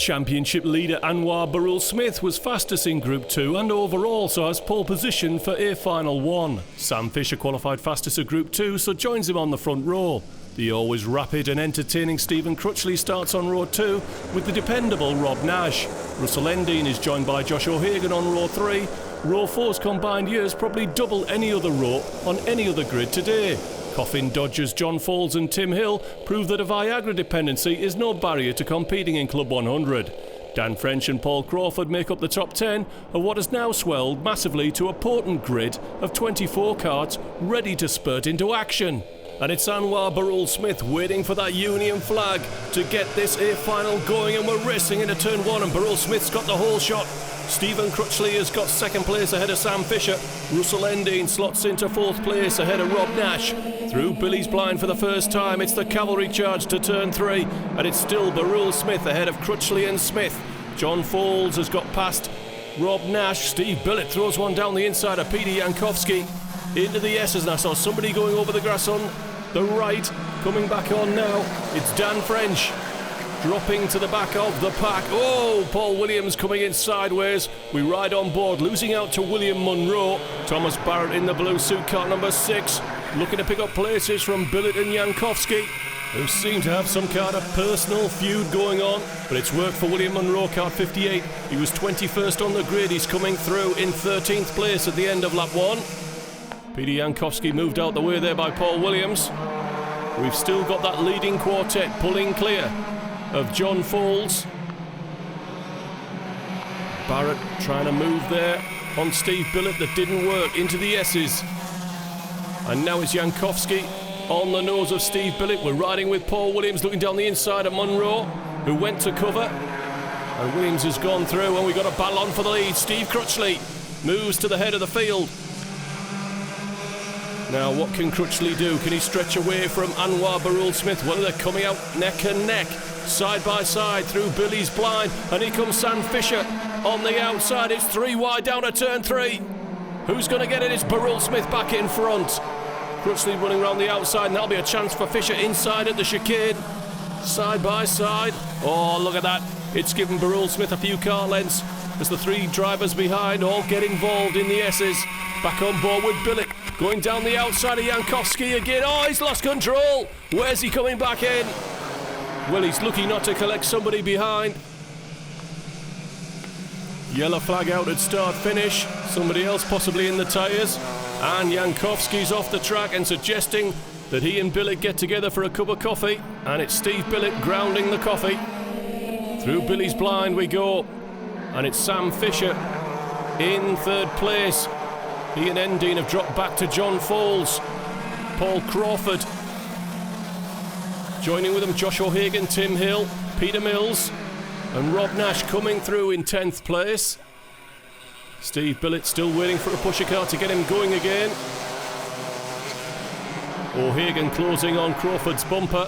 Championship leader Anwar Barul Smith was fastest in Group 2 and overall so has pole position for a Final 1. Sam Fisher qualified fastest at Group 2 so joins him on the front row. The always rapid and entertaining Stephen Crutchley starts on row 2 with the dependable Rob Nash. Russell Endine is joined by Josh O'Hagan on row 3. Row 4's combined years probably double any other row on any other grid today. Coffin Dodgers John Falls and Tim Hill prove that a Viagra dependency is no barrier to competing in Club 100. Dan French and Paul Crawford make up the top 10 of what has now swelled massively to a potent grid of 24 karts ready to spurt into action. And it's Anwar Barul Smith waiting for that Union flag to get this A final going, and we're racing into turn 1 and Barul Smith's got the whole shot. Stephen Crutchley has got second place ahead of Sam Fisher. Russell Endine slots into fourth place ahead of Rob Nash. Through Billy's Blind for the first time, it's the cavalry charge to turn 3, and it's still Barul Smith ahead of Crutchley and Smith. John Falls has got past Rob Nash. Steve Billett throws one down the inside of Peter Jankowski into the S's, and I saw somebody going over the grass on the right. Coming back on now, it's Dan French dropping to the back of the pack. Oh, Paul Williams coming in sideways. We ride on board, losing out to William Munro. Thomas Barrett in the blue suit, car number 6, looking to pick up places from Billett and Jankowski, who seem to have some kind of personal feud going on, but it's worked for William Munro, car 58. He was 21st on the grid. He's coming through in 13th place at the end of lap 1. Peter Jankowski moved out the way there by Paul Williams. We've still got that leading quartet pulling clear of John Falls. Barrett trying to move there on Steve Billett, that didn't work, into the S's. And now it's Jankowski on the nose of Steve Billett. We're riding with Paul Williams looking down the inside of Munro, who went to cover. And Williams has gone through, and we've got a battle on for the lead. Steve Crutchley moves to the head of the field. Now, what can Crutchley do? Can he stretch away from Anwar Barul Smith? Well, they're coming out neck and neck, side by side through Billy's Blind. And here comes Sam Fisher on the outside. It's 3 wide down to turn 3. Who's going to get it? It's Barul Smith back in front. Crutchley running around the outside, and that'll be a chance for Fisher inside at the chicane. Side by side. Oh, look at that. It's given Barul Smith a few car lengths as the 3 drivers behind all get involved in the S's. Back on board with Billett. Going down the outside of Jankowski again. Oh, he's lost control. Where's he coming back in? Well, he's lucky not to collect somebody behind. Yellow flag out at start-finish. Somebody else possibly in the tyres. And Jankowski's off the track and suggesting that he and Billett get together for a cup of coffee. And it's Steve Billett grounding the coffee. Through Billy's Blind we go. And it's Sam Fisher in third place. He and Endine have dropped back to John Falls. Paul Crawford joining with them, Josh O'Hagan, Tim Hill, Peter Mills and Rob Nash coming through in 10th place. Steve Billett still waiting for a pusher car to get him going again. O'Hagan closing on Crawford's bumper.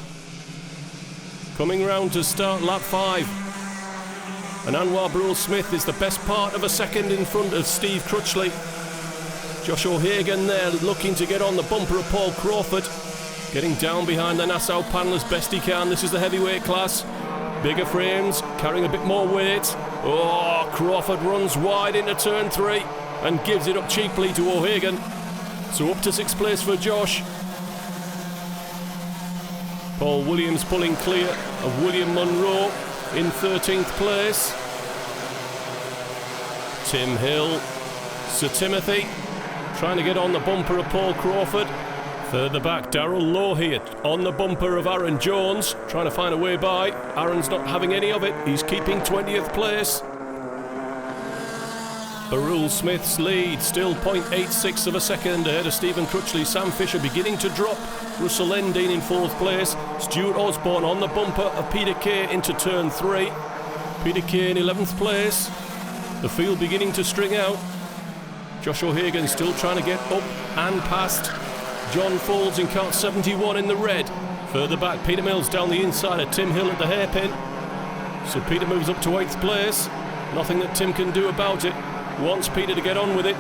Coming round to start lap 5. And Anwar Barul Smith is the best part of a second in front of Steve Crutchley. Josh O'Hagan there looking to get on the bumper of Paul Crawford. Getting down behind the Nassau panel as best he can. This is the heavyweight class. Bigger frames, carrying a bit more weight. Oh, Crawford runs wide into turn 3 and gives it up cheaply to O'Hagan. So up to 6th place for Josh. Paul Williams pulling clear of William Munro in 13th place. Tim Hill, Sir Timothy trying to get on the bumper of Paul Crawford. Further back, Darrell Lohier on the bumper of Aaron Jones, trying to find a way by. Aaron's not having any of it. He's keeping 20th place. Barul Smith's lead, still 0.86 of a second ahead of Stephen Crutchley. Sam Fisher beginning to drop. Russell Endine in 4th place. Stuart Osborne on the bumper of Peter Kay into turn 3. Peter Kay in 11th place. The field beginning to string out. Josh O'Hagan still trying to get up and past John Falls in kart 71 in the red. Further back, Peter Mills down the inside of Tim Hill at the hairpin. So Peter moves up to 8th place. Nothing that Tim can do about it. Wants Peter to get on with it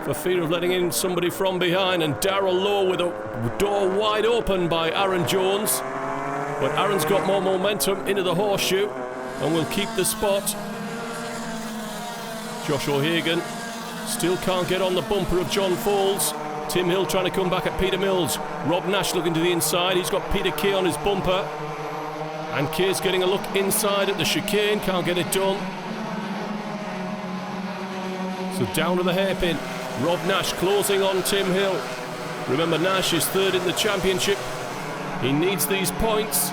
for fear of letting in somebody from behind. And Darrell Lowe with a door wide open by Aaron Jones. But Aaron's got more momentum into the horseshoe. and will keep the spot. Josh O'Hagan still can't get on the bumper of John Foles. Tim Hill trying to come back at Peter Mills. Rob Nash looking to the inside. He's got Peter Kay on his bumper. And Kay's getting a look inside at the chicane. Can't get it done. So down to the hairpin. Rob Nash closing on Tim Hill. Remember, Nash is third in the championship. He needs these points.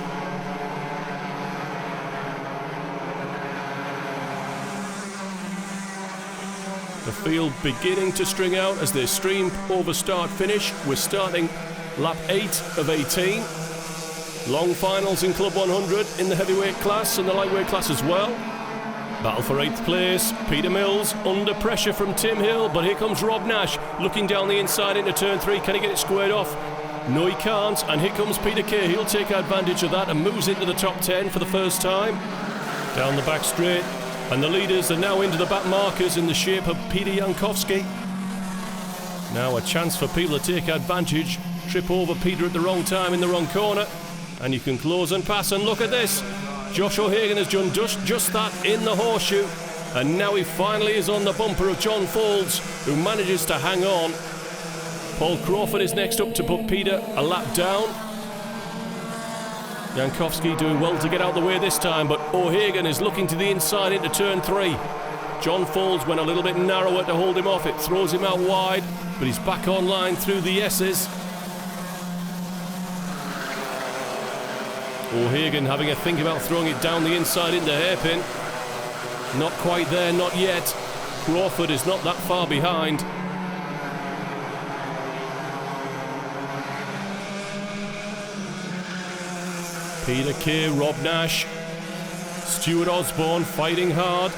The field beginning to string out as they stream over start-finish. We're starting lap 8 of 18. Long finals in Club 100 in the heavyweight class and the lightweight class as well. Battle for 8th place. Peter Mills under pressure from Tim Hill, but here comes Rob Nash looking down the inside into turn 3. Can he get it squared off? No, he can't. And here comes Peter Kay. He'll take advantage of that and moves into the top 10 for the first time. Down the back straight. And the leaders are now into the back markers in the shape of Peter Jankowski. Now a chance for people to take advantage. Trip over Peter at the wrong time in the wrong corner. And you can close and pass. And look at this. Josh O'Hagan has done just that in the horseshoe. And now he finally is on the bumper of John Foles, who manages to hang on. Paul Crawford is next up to put Peter a lap down. Jankowski doing well to get out of the way this time, but O'Hagan is looking to the inside into turn 3. John Foles went a little bit narrower to hold him off. It throws him out wide, but he's back online through the S's. O'Hagan having a think about throwing it down the inside into hairpin. Not quite there, not yet. Crawford is not that far behind. Peter Kay, Rob Nash, Stuart Osborne fighting hard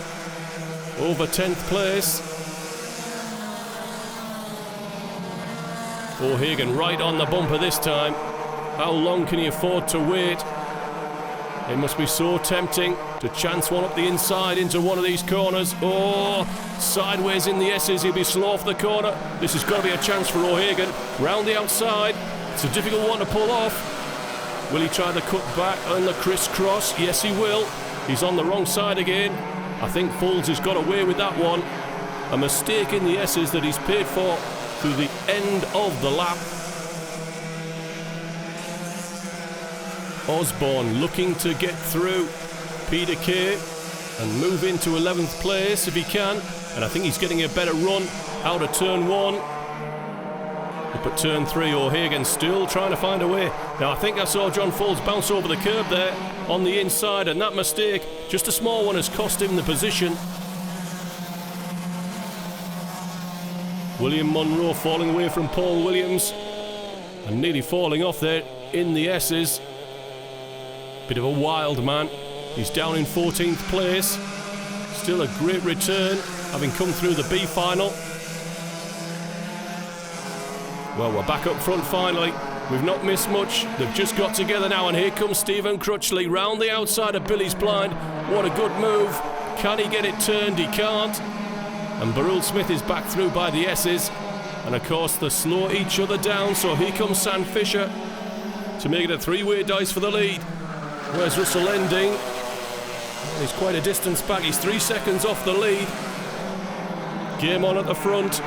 over 10th place. O'Hagan right on the bumper this time. How long can he afford to wait? It must be so tempting to chance one up the inside into one of these corners. Oh, sideways in the S's, he'll be slow off the corner. This has got to be a chance for O'Hagan. Round the outside, it's a difficult one to pull off. Will he try the cut back on the crisscross? Yes, he will. He's on the wrong side again. I think Foles has got away with that one. A mistake in the S's that he's paid for through the end of the lap. Osborne looking to get through Peter Kay and move into 11th place if he can. And I think he's getting a better run out of turn 1. Up at turn 3, O'Hagan still trying to find a way. Now I think I saw John Foles bounce over the curb there on the inside, and that mistake, just a small one, has cost him the position. William Monroe falling away from Paul Williams and nearly falling off there in the S's. Bit of a wild man. He's down in 14th place. Still a great return, having come through the B final. Well, we're back up front finally. We've not missed much. They've just got together now, and here comes Stephen Crutchley round the outside of Billy's blind. What a good move. Can he get it turned? He can't. And Beryl Smith is back through by the S's. And of course, they slow each other down, so here comes Sam Fisher to make it a 3-way dice for the lead. Where's Russell Ending? He's quite a distance back. He's 3 seconds off the lead. Game on at the front.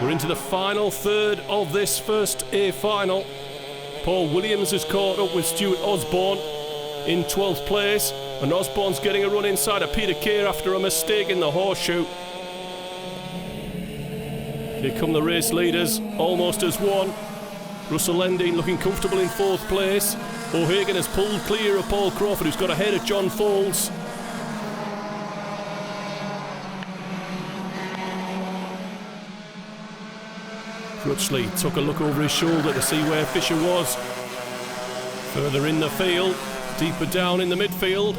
We're into the final third of this first A final. Paul Williams has caught up with Stuart Osborne in 12th place, and Osborne's getting a run inside of Peter Kay after a mistake in the horseshoe. Here come the race leaders, almost as one. Russell Ending looking comfortable in 4th place. O'Hagan has pulled clear of Paul Crawford, who's got ahead of John Foles. Crutchley took a look over his shoulder to see where Fisher was. Further in the field, deeper down in the midfield,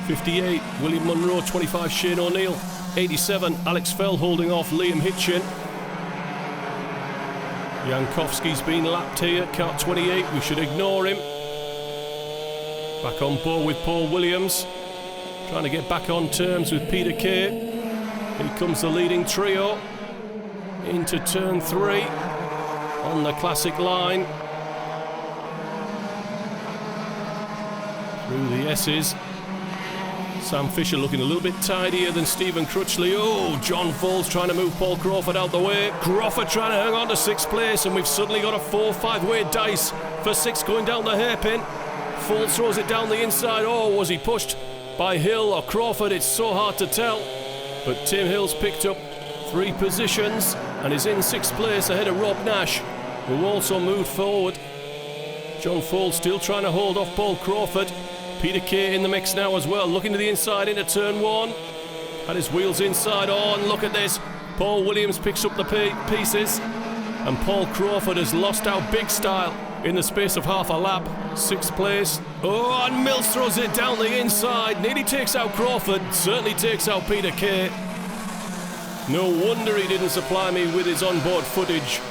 58, William Monroe, 25, Shane O'Neill, 87, Alex Fell holding off Liam Hitchin. Jankowski's been lapped here, car 28, we should ignore him. Back on board with Paul Williams, trying to get back on terms with Peter Kay. Here comes the leading trio into turn 3 on the classic line. Through the S's. Sam Fisher looking a little bit tidier than Stephen Crutchley. Oh, John Falls trying to move Paul Crawford out the way. Crawford trying to hang on to 6th place, and we've suddenly got a 4-5-way dice for 6th going down the hairpin. Falls throws it down the inside. Oh, was he pushed by Hill or Crawford? It's so hard to tell. But Tim Hill's picked up 3 positions and is in 6th place ahead of Rob Nash, who also moved forward. John Falls still trying to hold off Paul Crawford. Peter Kay in the mix now as well, looking to the inside into turn 1. Had his wheels inside on. Look at this. Paul Williams picks up the pieces, and Paul Crawford has lost out big style in the space of half a lap. 6th place. Oh, and Mills throws it down the inside. Nearly takes out Crawford. Certainly takes out Peter Kay. No wonder he didn't supply me with his onboard footage.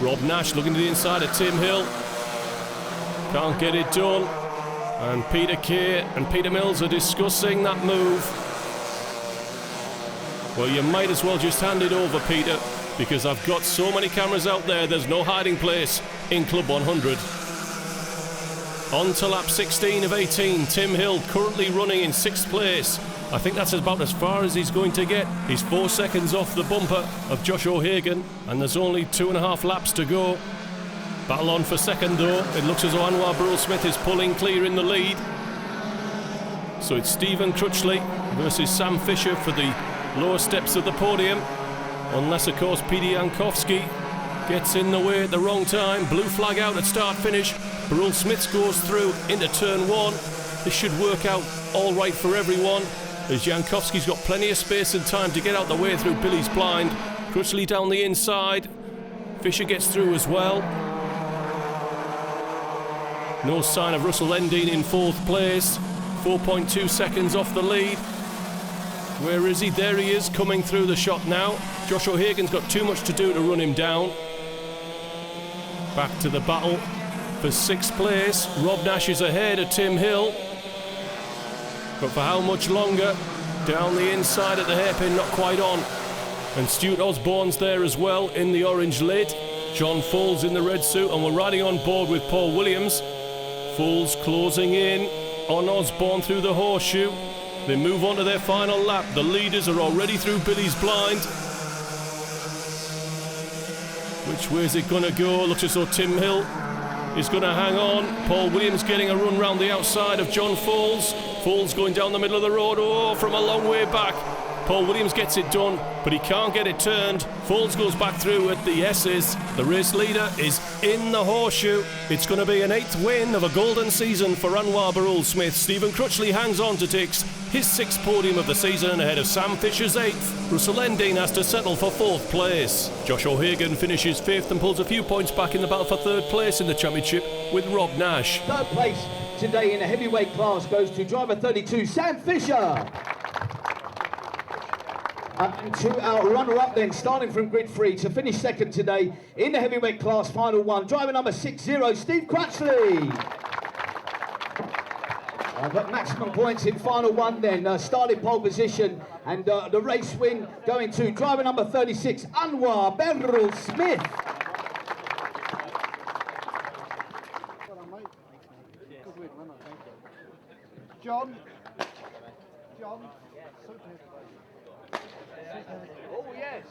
Rob Nash looking to the inside of Tim Hill. Can't get it done. And Peter Kay and Peter Mills are discussing that move. Well, you might as well just hand it over, Peter, because I've got so many cameras out there, there's no hiding place in Club 100. On to lap 16 of 18, Tim Hill currently running in 6th place. I think that's about as far as he's going to get. He's 4 seconds off the bumper of Josh O'Hagan, and there's only 2.5 laps to go. Battle on for 2nd though. It looks as though Anwar Burrell-Smith is pulling clear in the lead. So it's Stephen Crutchley versus Sam Fisher for the lower steps of the podium. Unless, of course, Petr Jankowski gets in the way at the wrong time. Blue flag out at start-finish. Burrell-Smith goes through into turn 1. This should work out all right for everyone, as Jankowski's got plenty of space and time to get out the way through Billy's blind. Crutchley down the inside. Fisher gets through as well. No sign of Russell Endine in 4th place. 4.2 seconds off the lead. Where is he? There he is, coming through the shot now. Josh O'Hagan's got too much to do to run him down. Back to the battle for 6th place. Rob Nash is ahead of Tim Hill. But for how much longer? Down the inside at the hairpin, not quite on. And Stuart Osborne's there as well in the orange lid. John Falls in the red suit, and we're riding on board with Paul Williams. Falls closing in on Osborne through the horseshoe. They move on to their final lap. The leaders are already through Billy's blind. Which way is it going to go? Looks as though Tim Hill is going to hang on. Paul Williams getting a run round the outside of John Falls. Falls going down the middle of the road, oh, from a long way back. Paul Williams gets it done, but he can't get it turned. Falls goes back through at the S's. The race leader is in the horseshoe. It's going to be an 8th win of a golden season for Anwar Burrell-Smith. Stephen Crutchley hangs on to take his 6th podium of the season ahead of Sam Fisher's 8th. Russell Endine has to settle for 4th place. Josh O'Hagan finishes 5th and pulls a few points back in the battle for 3rd place in the championship with Rob Nash. 3rd place today in the heavyweight class goes to driver 32, Sam Fisher. And to our runner-up then, starting from grid 3 to finish 2nd today in the heavyweight class, final 1, driver number 60, Steve Crutchley. But maximum points in final 1 then, starting pole position, and the race win going to driver number 36, Anwar Burrell-Smith. John. Oh, yes.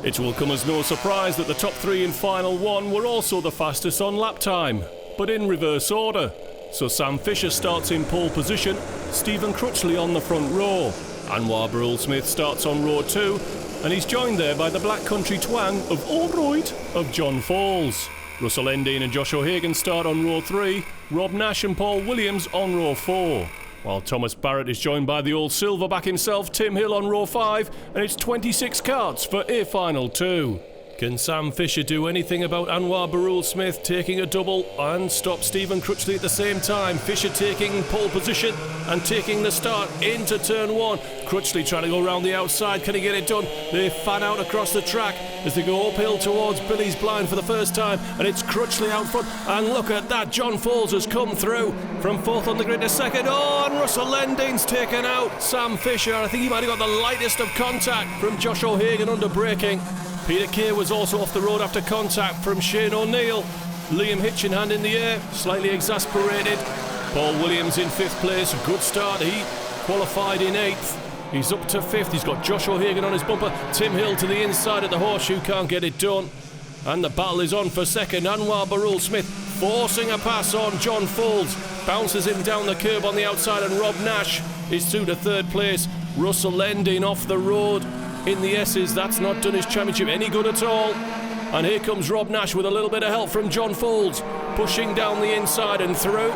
It will come as no surprise that the top 3 in final 1 were also the fastest on lap time, but in reverse order. So Sam Fisher starts in pole position, Stephen Crutchley on the front row. Anwar Burrell-Smith starts on row 2, and he's joined there by the Black Country twang of All Right of John Falls. Russell Endine and Josh O'Hagan start on row 3, Rob Nash and Paul Williams on row 4. While Thomas Barrett is joined by the old silverback himself, Tim Hill on row 5, and it's 26 karts for a final 2. Can Sam Fisher do anything about Anwar Burrell-Smith taking a double and stop Stephen Crutchley at the same time? Fisher taking pole position and taking the start into turn 1. Crutchley trying to go around the outside. Can he get it done? They fan out across the track as they go uphill towards Billy's blind for the first time, and it's Crutchley out front. And look at that, John Falls has come through from 4th on the grid to 2nd. Oh, and Russell Endine's taken out Sam Fisher. I think he might have got the lightest of contact from Josh O'Hagan under braking. Peter Kay was also off the road after contact from Shane O'Neill. Liam Hitchinhand in the air, slightly exasperated Paul Williams in 5th place, a good start. He qualified in 8th. He's up to 5th. He's got Josh O'Hagan on his bumper. Tim Hill to the inside at the horseshoe, can't get it done. And the battle is on for 2nd. Anwar Barul Smith forcing a pass on John Folds. Bounces him down the curb on the outside, and Rob Nash is through to 3rd place. Russell Lending off the road in the S's. That's not done his championship any good at all. And here comes Rob Nash with a little bit of help from John Folds, pushing down the inside and through.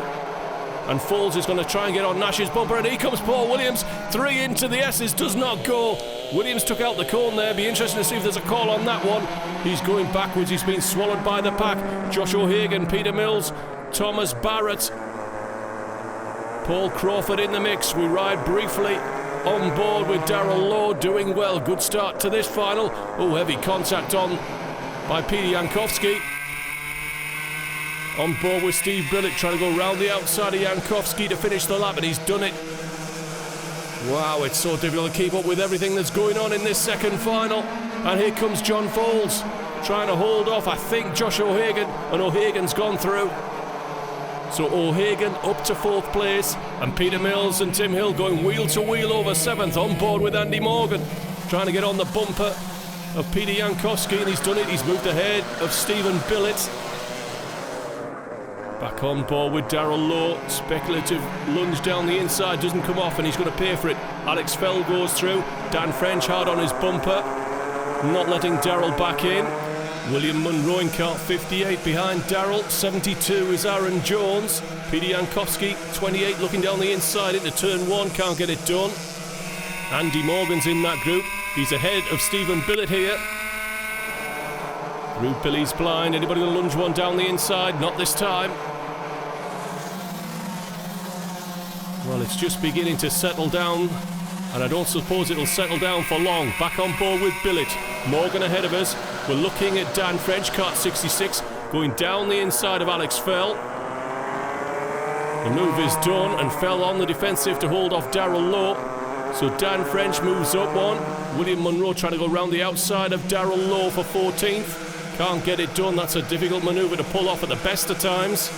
And Folds is going to try and get on Nash's bumper, and here comes Paul Williams. 3 into the S's, does not go. Williams took out the cone there. Be interesting to see if there's a call on that one. He's going backwards. He's been swallowed by the pack. Josh O'Hagan, Peter Mills, Thomas Barrett, Paul Crawford in the mix. We ride briefly on board with Darrell Lowe, doing well. Good start to this final. Oh, heavy contact on by Peter Jankowski. On board with Steve Billett, trying to go round the outside of Jankowski to finish the lap, and he's done it. Wow, it's so difficult to keep up with everything that's going on in this second final. And here comes John Folds, trying to hold off, I think, Josh O'Hagan, and O'Hagan's gone through. So O'Hagan up to 4th place, and Peter Mills and Tim Hill going wheel to wheel over 7th, on board with Andy Morgan, trying to get on the bumper of Peter Jankowski, and he's done it. He's moved ahead of Stephen Billett. Back on board with Darrell Lowe. Speculative lunge down the inside, doesn't come off, and he's going to pay for it. Alex Fell goes through. Dan French hard on his bumper, not letting Darrell back in. William Munro in cart 58 behind Darrell. 72 is Aaron Jones. Peter Jankowski, 28, looking down the inside into turn 1, can't get it done. Andy Morgan's in that group. He's ahead of Stephen Billett here. Through Billy's blind. Anybody going to lunge one down the inside? Not this time. Well, it's just beginning to settle down, and I don't suppose it'll settle down for long. Back on board with Billett. Morgan ahead of us. We're looking at Dan French, cart 66, going down the inside of Alex Fell. The move is done, and Fell on the defensive to hold off Darrell Lowe. So Dan French moves up one. William Munro trying to go round the outside of Darrell Lowe for 14th. Can't get it done. That's a difficult manoeuvre to pull off at the best of times,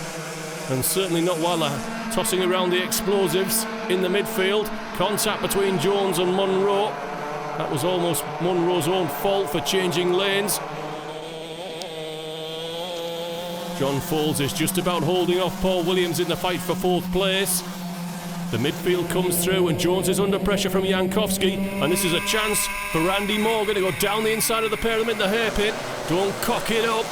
and certainly not while they're tossing around the explosives in the midfield. Contact between Jones and Munro. That was almost Munro's own fault for changing lanes. John Folds is just about holding off Paul Williams in the fight for 4th place. The midfield comes through, and Jones is under pressure from Jankowski, and this is a chance for Randy Morgan to go down the inside of the pair of them in the hairpin. Don't cock it up.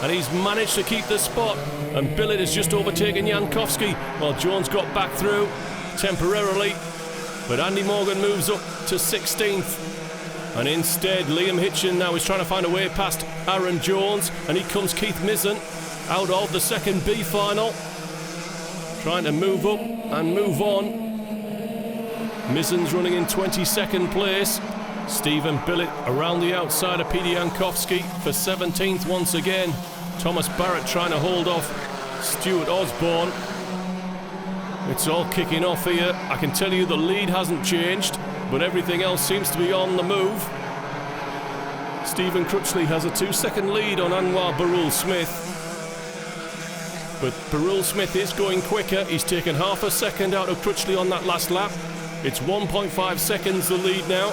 And he's managed to keep the spot, and Billett has just overtaken Jankowski while Jones got back through temporarily. But Andy Morgan moves up to 16th, and instead Liam Hitchin now is trying to find a way past Aaron Jones, and here comes Keith Mizzen out of the second B final, trying to move up and move on. Mizzen's running in 22nd place. Stephen Billett around the outside of Peter Jankowski for 17th once again. Thomas Barrett trying to hold off Stuart Osborne. It's all kicking off here. I can tell you the lead hasn't changed, but everything else seems to be on the move. Stephen Crutchley has a 2-second lead on Anwar Barul Smith, but Barul Smith is going quicker. He's taken half a second out of Crutchley on that last lap. It's 1.5 seconds the lead now.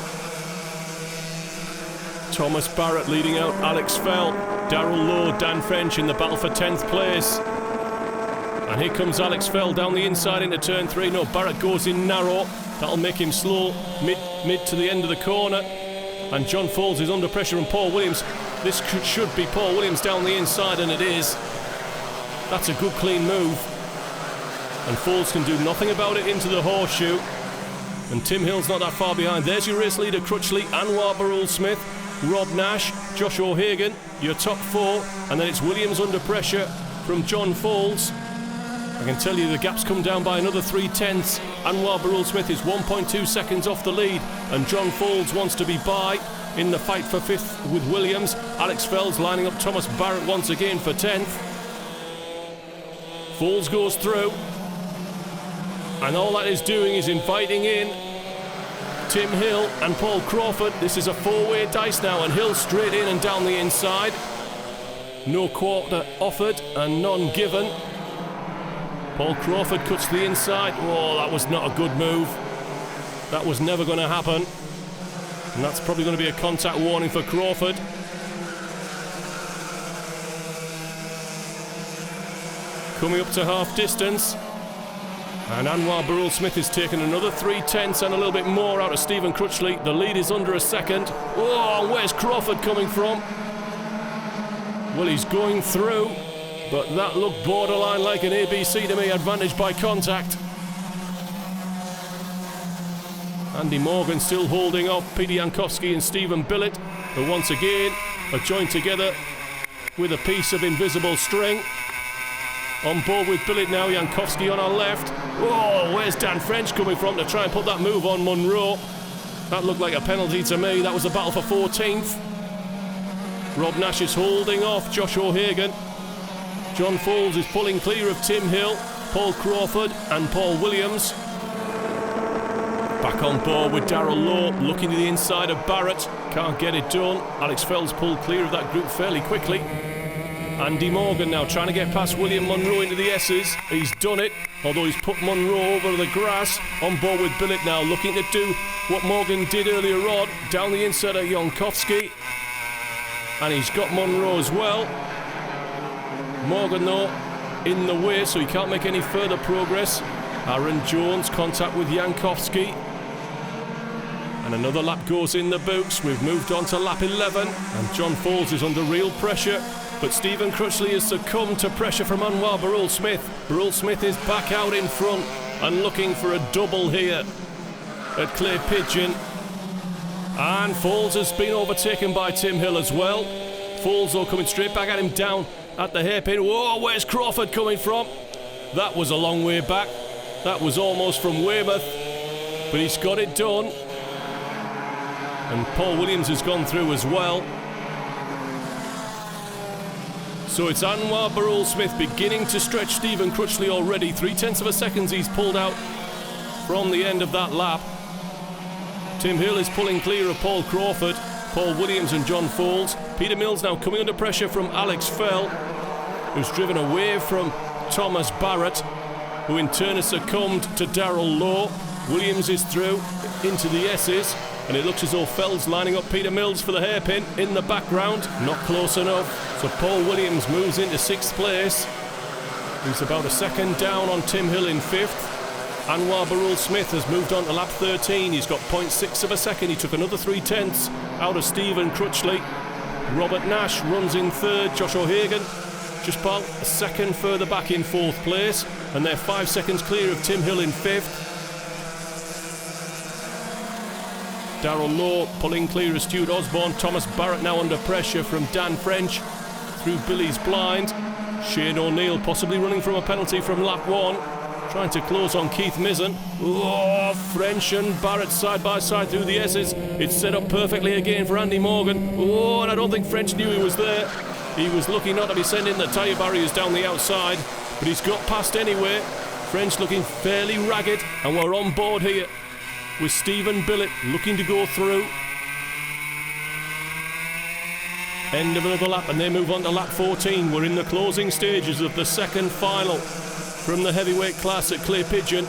Thomas Barrett leading out Alex Fell. Darrell Lowe, Dan French in the battle for 10th place. And here comes Alex Fell down the inside into turn 3. No, Barrett goes in narrow. That'll make him slow mid to the end of the corner. And John Folds is under pressure, and Paul Williams. This should be Paul Williams down the inside, and it is. That's a good clean move. And Folds can do nothing about it into the horseshoe. And Tim Hill's not that far behind. There's your race leader, Crutchley, Anwar Barul Smith, Rob Nash, Josh O'Hagan, your top 4, and then it's Williams under pressure from John Folds. I can tell you the gap's come down by another 3/10. Anwar Barul Smith is 1.2 seconds off the lead, and John Folds wants to be by in the fight for 5th with Williams. Alex Fell's lining up Thomas Barrett once again for 10th. Folds goes through, and all that is doing is inviting in Tim Hill and Paul Crawford. This is a 4-way dice now, and Hill straight in and down the inside. No quarter offered and none given. Paul Crawford cuts to the inside. Oh, that was not a good move. That was never going to happen. And that's probably going to be a contact warning for Crawford. Coming up to half distance. And Anwar Barul Smith is taking another 3/10 and a little bit more out of Stephen Crutchley. The lead is under a second. Oh, where's Crawford coming from? Well, he's going through, but that looked borderline like an ABC to me, advantage by contact. Andy Morgan still holding off Peter Jankowski and Stephen Billett, who once again are joined together with a piece of invisible string. On board with Billett now, Jankowski on our left. Oh, where's Dan French coming from to try and put that move on Munro? That looked like a penalty to me. That was a battle for 14th. Rob Nash is holding off Josh O'Hagan. John Foles is pulling clear of Tim Hill, Paul Crawford and Paul Williams. Back on board with Darrell Lowe, looking to the inside of Barrett. Can't get it done. Alex Fell's pulled clear of that group fairly quickly. Andy Morgan now trying to get past William Munro into the S's. He's done it, although he's put Munro over the grass. On board with Billett now, looking to do what Morgan did earlier on, down the inside of Jankowski. And he's got Munro as well. Morgan though in the way, so he can't make any further progress. Aaron Jones contact with Jankowski. And another lap goes in the books. We've moved on to lap 11 and John Foles is under real pressure. But Stephen Crutchley has succumbed to pressure from Anwar Barul Smith. Barul Smith is back out in front and looking for a double here at Clay Pigeon. And Foles has been overtaken by Tim Hill as well. Foles though coming straight back at him down at the hairpin. Whoa, where's Crawford coming from? That was a long way back. That was almost from Weymouth. But he's got it done. And Paul Williams has gone through as well. So it's Anwar Barul Smith beginning to stretch Stephen Crutchley already. 0.3 of a second he's pulled out from the end of that lap. Tim Hill is pulling clear of Paul Crawford, Paul Williams and John Foles. Peter Mills now coming under pressure from Alex Fell, who's driven away from Thomas Barrett, who in turn has succumbed to Darrell Lowe. Williams is through into the S's, and it looks as though Fell's lining up Peter Mills for the hairpin in the background. Not close enough. So Paul Williams moves into 6th place. He's about a second down on Tim Hill in 5th. Anwar Barul Smith has moved on to lap 13. He's got 0.6 of a second. He took another 0.3 out of Stephen Crutchley. Robert Nash runs in 3rd. Josh O'Hagan just about a second further back in 4th place. And they're 5 seconds clear of Tim Hill in 5th. Darrell Lowe pulling clear of Stuart Osborne. Thomas Barrett now under pressure from Dan French through Billy's blind. Shane O'Neill possibly running from a penalty from lap 1. Trying to close on Keith Mizzen. Oh, French and Barrett side by side through the S's. It's set up perfectly again for Andy Morgan. Oh, and I don't think French knew he was there. He was lucky not to be sending the tyre barriers down the outside, but he's got past anyway. French looking fairly ragged, and we're on board here with Stephen Billett looking to go through. End of another lap, and they move on to lap 14. We're in the closing stages of the second final from the heavyweight class at Clay Pigeon.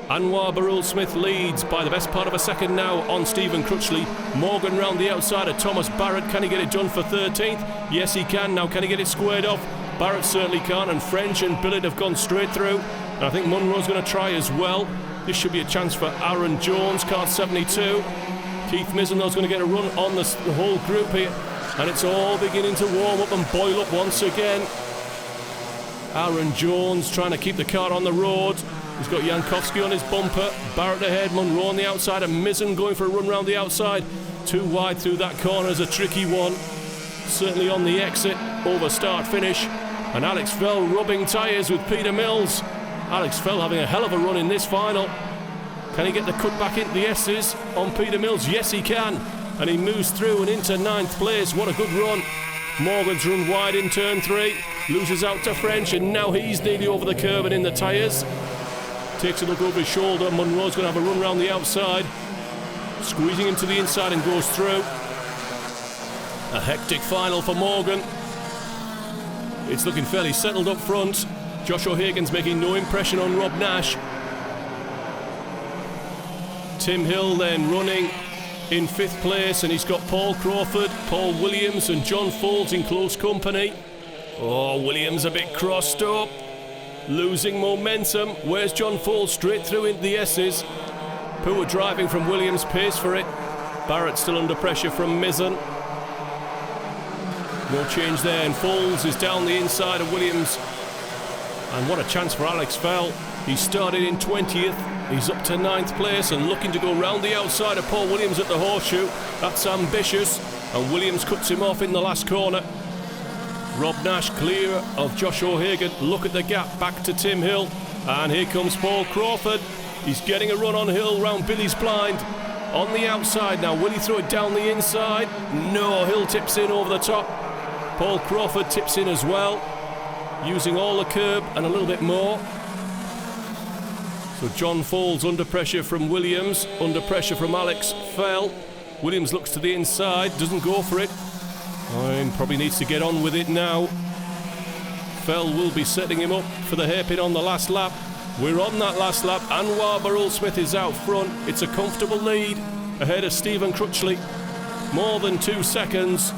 Anwar Barul Smith leads by the best part of a second now on Stephen Crutchley. Morgan round the outside of Thomas Barrett. Can he get it done for 13th? Yes, he can. Now, can he get it squared off? Barrett certainly can't, and French and Billett have gone straight through. And I think Munro's going to try as well. This should be a chance for Aaron Jones, car 72. Keith Mizzen's going to get a run on the whole group here. And it's all beginning to warm up and boil up once again. Aaron Jones trying to keep the car on the road. He's got Jankowski on his bumper. Barrett ahead, Munro on the outside, and Mizzen going for a run round the outside. Too wide through that corner is a tricky one. Certainly on the exit, over start finish. And Alex Fell rubbing tyres with Peter Mills. Alex Fell having a hell of a run in this final. Can he get the cut back into the S's on Peter Mills? Yes, he can. And he moves through and into 9th place. What a good run. Morgan's run wide in turn 3. Loses out to French, and now he's nearly over the curve and in the tyres. Takes a look over his shoulder. Munro's going to have a run round the outside. Squeezing him to the inside and goes through. A hectic final for Morgan. It's looking fairly settled up front. Josh O'Hagan's making no impression on Rob Nash. Tim Hill then running in 5th place, and he's got Paul Crawford, Paul Williams and John Folds in close company. Oh, Williams a bit crossed up, losing momentum. Where's John Folds? Straight through into the S's. Poor driving from Williams, pays for it. Barrett still under pressure from Mizzen. No change there, and Folds is down the inside of Williams. And what a chance for Alex Fell. He started in 20th, he's up to 9th place and looking to go round the outside of Paul Williams at the horseshoe. That's ambitious, and Williams cuts him off in the last corner. Rob Nash clear of Josh O'Hagan. Look at the gap back to Tim Hill, and here comes Paul Crawford. He's getting a run on Hill round Billy's blind. On the outside now, will he throw it down the inside? No, Hill tips in over the top. Paul Crawford tips in as well, using all the curb and a little bit more. So John Folds under pressure from Williams, under pressure from Alex Fell. Williams looks to the inside, doesn't go for it. Probably needs to get on with it now. Fell will be setting him up for the hairpin on the last lap. We're on that last lap. Anwar Barrul-Smith is out front. It's a comfortable lead ahead of Stephen Crutchley. More than 2 seconds.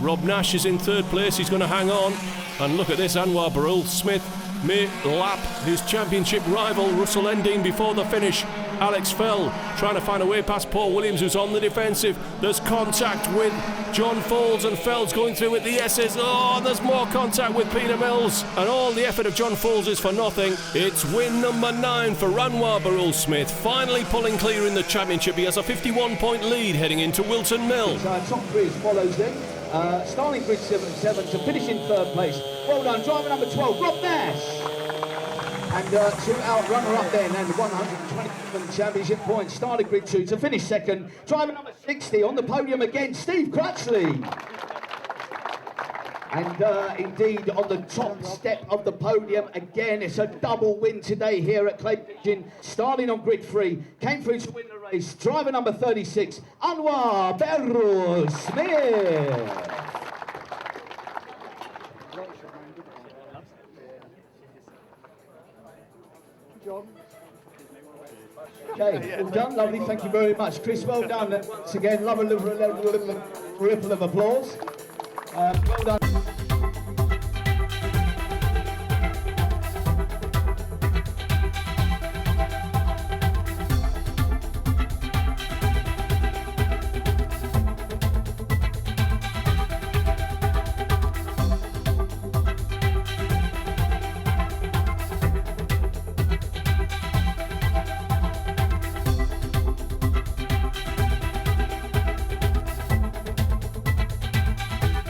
Rob Nash is in 3rd place. He's going to hang on. And look at this, Anwar Barrul-Smith may lap his championship rival Russell Ending before the finish. Alex Fell trying to find a way past Paul Williams, who's on the defensive. There's contact with John Folds, and Fell's going through with the S's. Oh, there's more contact with Peter Mills, and all the effort of John Folds is for nothing. It's win number 9 for Anwar Barrul-Smith, finally pulling clear in the championship. He has a 51-point lead heading into Wilton Mill. Top 3 follows then. Starting grid 7 to finish in 3rd place. Well done, driver number 12, Rob Nash. And 2 out runner-up then, and 127 championship points. Starting grid 2 to finish 2nd. Driver number 60 on the podium again, Steve Crutchley. And indeed, on the top step of the podium again, it's a double win today here at Pigeon. Starting on grid 3, came through to win the race. Driver number 36, Anwar Barrul-Smith. Okay, well done, lovely, thank you very much. Chris, well done once again. Love a ripple of applause. Well done.